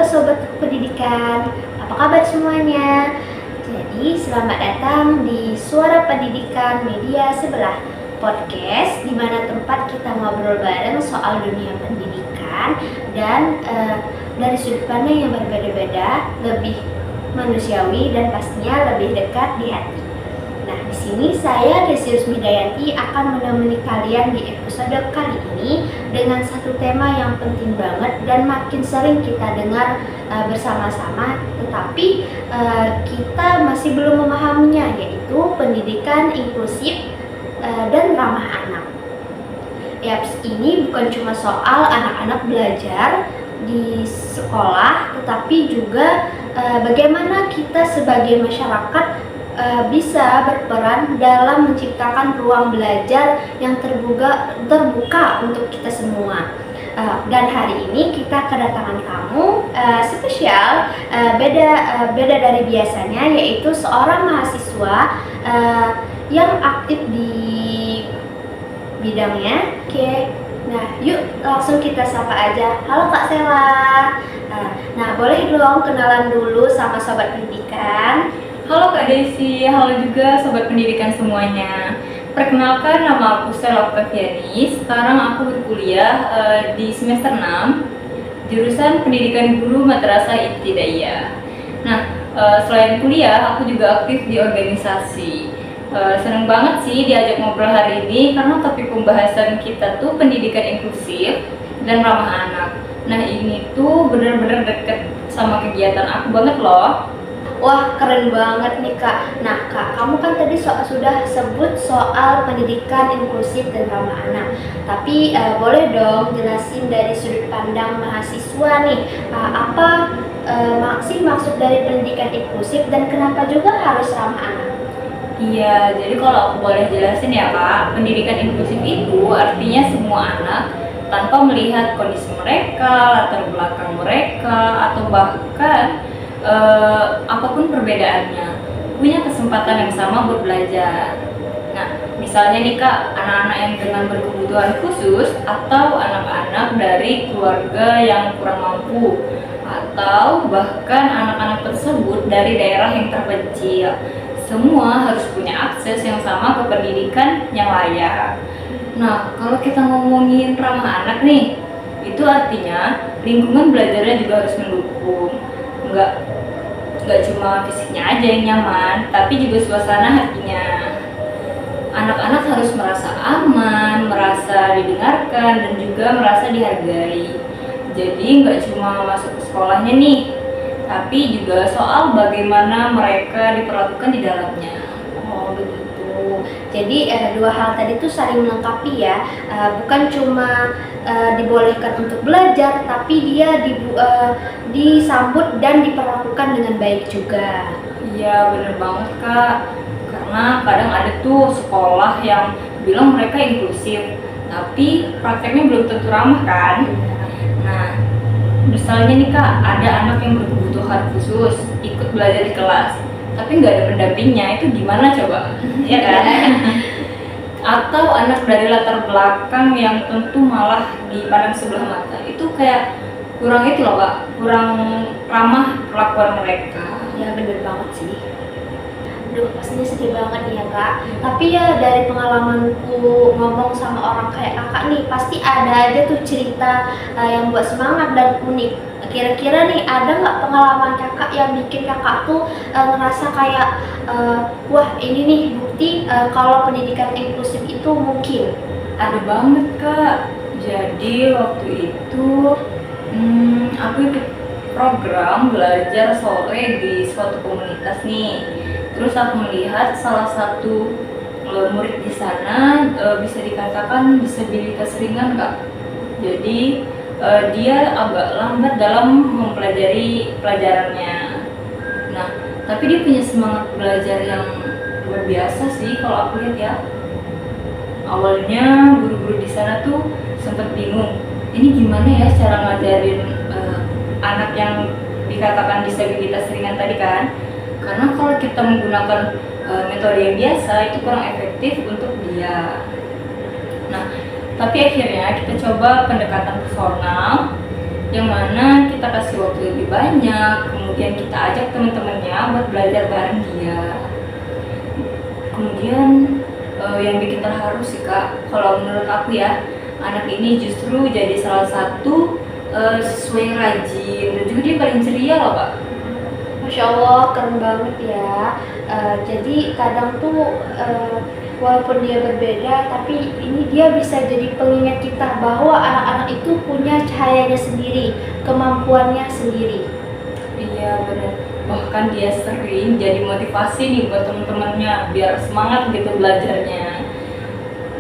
Sobat Pendidikan, apa kabar semuanya? Jadi selamat datang di Suara Pendidikan Media Sebelah Podcast, di mana tempat kita ngobrol bareng soal dunia pendidikan dan dari sudut pandang yang berbeda-beda, lebih manusiawi dan pastinya lebih dekat di hati. Nah, di sini saya Desi Rusmidayanti akan menemani kalian di episode kali ini dengan satu tema yang penting banget dan makin sering kita dengar bersama-sama, tetapi kita masih belum memahaminya, yaitu pendidikan inklusif dan ramah anak. Yaps, ini bukan cuma soal anak-anak belajar di sekolah, tetapi juga bagaimana kita sebagai masyarakat bisa berperan dalam menciptakan ruang belajar yang terbuka untuk kita semua. Dan hari ini kita kedatangan tamu spesial, beda dari biasanya, yaitu seorang mahasiswa yang aktif di bidangnya. Oke, nah yuk langsung kita sapa aja. Halo Kak Sela. Nah, boleh dong kenalan dulu sama Sobat Pendidikan. Halo Kak Desi, halo juga Sobat Pendidikan semuanya. Perkenalkan, nama aku Stella Octaviani. Sekarang aku berkuliah di semester 6, jurusan Pendidikan Guru Madrasah Ibtidaiyah. Nah, selain kuliah, aku juga aktif di organisasi. Seneng banget sih diajak ngobrol hari ini karena topik pembahasan kita tuh pendidikan inklusif dan ramah anak. Nah, ini tuh bener-bener deket sama kegiatan aku banget loh. Wah, keren banget nih Kak. Nah Kak, kamu kan tadi sudah sebut soal pendidikan inklusif dan ramah anak. Tapi boleh dong jelasin dari sudut pandang mahasiswa nih, apa sih maksud dari pendidikan inklusif dan kenapa juga harus ramah anak? Iya, jadi kalau aku boleh jelasin ya Kak, pendidikan inklusif itu artinya semua anak tanpa melihat kondisi mereka, latar belakang mereka, atau bahkan apapun perbedaannya punya kesempatan yang sama buat belajar. Nah, misalnya nih Kak, anak-anak yang dengan berkebutuhan khusus atau anak-anak dari keluarga yang kurang mampu, atau bahkan anak-anak tersebut dari daerah yang terpencil, semua harus punya akses yang sama ke pendidikan yang layak. Nah, kalau kita ngomongin ramah anak nih, itu artinya lingkungan belajarnya juga harus mendukung. Nggak cuma fisiknya aja yang nyaman, tapi juga suasana hatinya. Anak-anak harus merasa aman, merasa didengarkan, dan juga merasa dihargai. Jadi nggak cuma masuk ke sekolahnya nih, tapi juga soal bagaimana mereka diperlakukan di dalamnya. Oh begitu. Jadi dua hal tadi tuh saling melengkapi ya. Bukan cuma dibolehkan untuk belajar, tapi dia disambut dan diperlakukan dengan baik juga. Iya bener banget Kak. Karena kadang ada tuh sekolah yang bilang mereka inklusif, tapi prakteknya belum tentu ramah kan. Nah, misalnya nih Kak, ada anak yang berkebutuhan khusus ikut belajar di kelas, tapi nggak ada pendampingnya, itu gimana coba? Ya kan? Atau anak dari latar belakang yang tentu malah dipandang sebelah mata, itu kayak kurang itu loh Kak, kurang ramah perlakuan mereka. Ya bener banget sih. Aduh, pastinya sedih banget nih ya Kak. Tapi ya dari pengalamanku ngomong sama orang kayak Kakak nih, pasti ada aja tuh cerita yang buat semangat dan unik. Kira-kira nih ada nggak pengalaman Kakak yang bikin Kakak tuh ngerasa kayak wah ini nih bukti kalau pendidikan inklusif itu mungkin? Ada banget Kak. Jadi waktu itu aku ikut program belajar sore di suatu komunitas nih. Terus aku melihat salah satu murid di sana bisa dikatakan disabilitas ringan Kak. Jadi dia agak lambat dalam mempelajari pelajarannya. Nah, tapi dia punya semangat belajar yang luar biasa sih kalau aku lihat ya. Awalnya guru-guru di sana tuh sempat bingung, ini gimana ya cara ngajarin anak yang dikatakan disabilitas ringan tadi kan? Karena kalau kita menggunakan metode yang biasa itu kurang efektif untuk dia. Nah, tapi akhirnya kita coba pendekatan personal yang mana kita kasih waktu lebih banyak, kemudian kita ajak teman-temannya buat belajar bareng dia. Kemudian yang bikin terharu sih Kak, kalau menurut aku ya, anak ini justru jadi salah satu siswa yang rajin dan juga dia paling ceria loh Kak. Masya Allah, keren banget ya. Jadi kadang tuh walaupun dia berbeda, tapi ini dia bisa jadi pengingat kita bahwa anak-anak itu punya cahayanya sendiri, kemampuannya sendiri. Iya benar. Bahkan dia sering jadi motivasi nih buat teman-temannya biar semangat gitu belajarnya.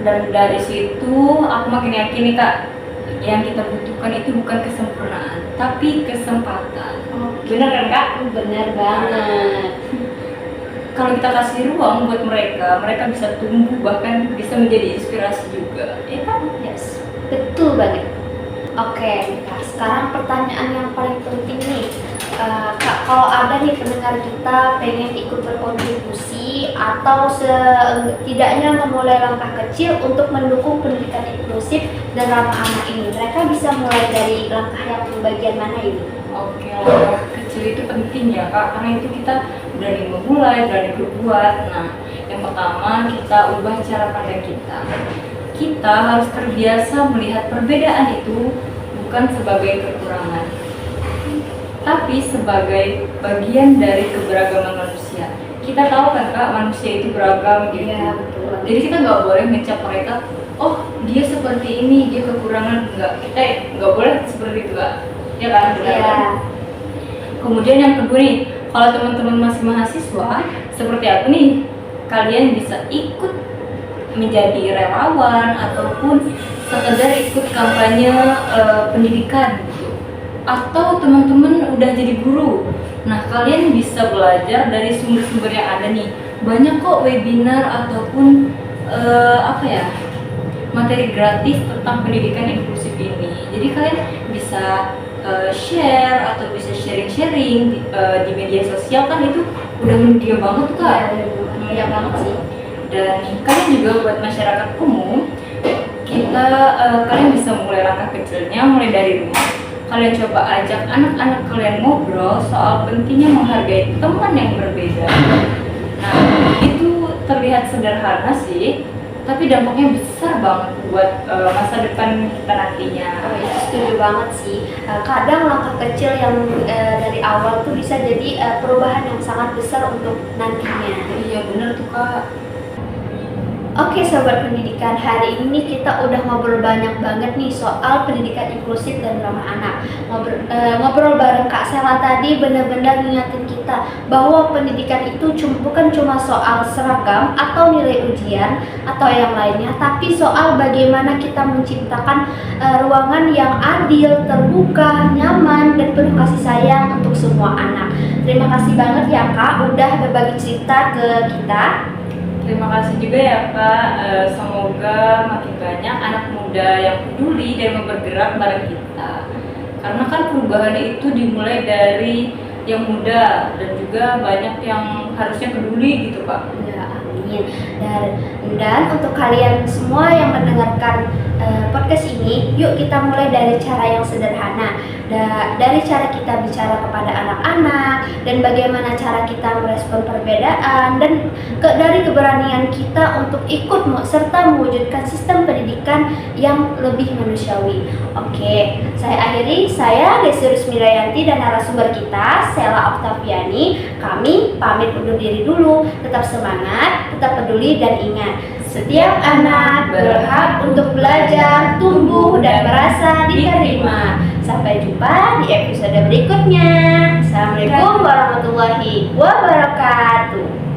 Dan dari situ aku makin yakin nih Kak, yang kita butuhkan itu bukan kesempurnaan, tapi kesempatan. Benar kan Kak? Benar banget. Kalau kita kasih ruang buat mereka, mereka bisa tumbuh bahkan bisa menjadi inspirasi juga. Ya kan? Yes, betul banget. Oke, Mika, sekarang pertanyaan yang paling penting nih. Kak, kalau ada nih pendengar kita pengen ikut berkontribusi atau setidaknya memulai langkah kecil untuk mendukung pendidikan inklusif dan ramah anak ini, mereka bisa mulai dari langkah yang bagian mana ini? Oke, langkah kecil itu penting ya Kak, karena itu kita berani memulai, berani berbuat. Nah, yang pertama kita ubah cara pandang kita. Kita harus terbiasa melihat perbedaan itu bukan sebagai kekurangan, tapi sebagai bagian dari keberagaman manusia. Kita tahu kan Kak, manusia itu beragam gitu. Iya, betul. Jadi kita nggak boleh ngecap mereka, oh dia seperti ini, dia kekurangan. Kita nggak boleh seperti itu Kak. Ya kan? Benar Iya. kan? Kemudian yang kedua nih, kalau teman-teman masih mahasiswa, seperti aku nih, kalian bisa ikut menjadi relawan ataupun sekedar ikut kampanye pendidikan gitu. Atau teman-teman udah jadi guru, nah kalian bisa belajar dari sumber-sumber yang ada nih. Banyak kok webinar ataupun materi gratis tentang pendidikan inklusif ini. Jadi kalian bisa share atau bisa sharing-sharing di media sosial, kan itu udah media banget tuh Kak. Iya banget sih. Dan kalian juga buat masyarakat umum, kalian bisa mulai langkah kecilnya, mulai dari rumah. Kalian coba ajak anak-anak kalian ngobrol soal pentingnya menghargai teman yang berbeda. Nah, itu terlihat sederhana sih, tapi dampaknya besar banget buat masa depan kita nantinya. Oh ya, setuju banget sih. Kadang langkah kecil yang dari awal tuh bisa jadi perubahan yang sangat besar untuk nantinya. Iya bener tuh Kak. Oke sobat pendidikan, hari ini kita udah ngobrol banyak banget nih soal pendidikan inklusif dan ramah anak. Ngobrol bareng Kak Sela tadi benar-benar ngingetin kita bahwa pendidikan itu bukan cuma soal seragam atau nilai ujian atau yang lainnya, tapi soal bagaimana kita menciptakan ruangan yang adil, terbuka, nyaman, dan penuh kasih sayang untuk semua anak. Terima kasih banget ya Kak udah berbagi cerita ke kita. Terima kasih juga ya Kak, semoga makin banyak anak muda yang peduli dan mau bergerak bareng kita. Karena kan perubahan itu dimulai dari yang muda dan juga banyak yang harusnya peduli gitu Kak. Ya, amin. Dan untuk kalian semua yang mendengarkan podcast ini, yuk kita mulai dari cara yang sederhana. Dari cara kita bicara kepada anak-anak dan bagaimana cara kita merespon perbedaan dan dari keberanian kita untuk ikut serta mewujudkan sistem pendidikan yang lebih manusiawi. Oke, saya akhiri. Saya Desi Rusmirayanti dan narasumber kita Sela Oktaviani. Kami pamit undur diri dulu. Tetap semangat, tetap peduli, dan ingat, setiap anak berhak untuk belajar, tumbuh, dan merasa diterima. Sampai jumpa di episode berikutnya. Assalamualaikum warahmatullahi wabarakatuh.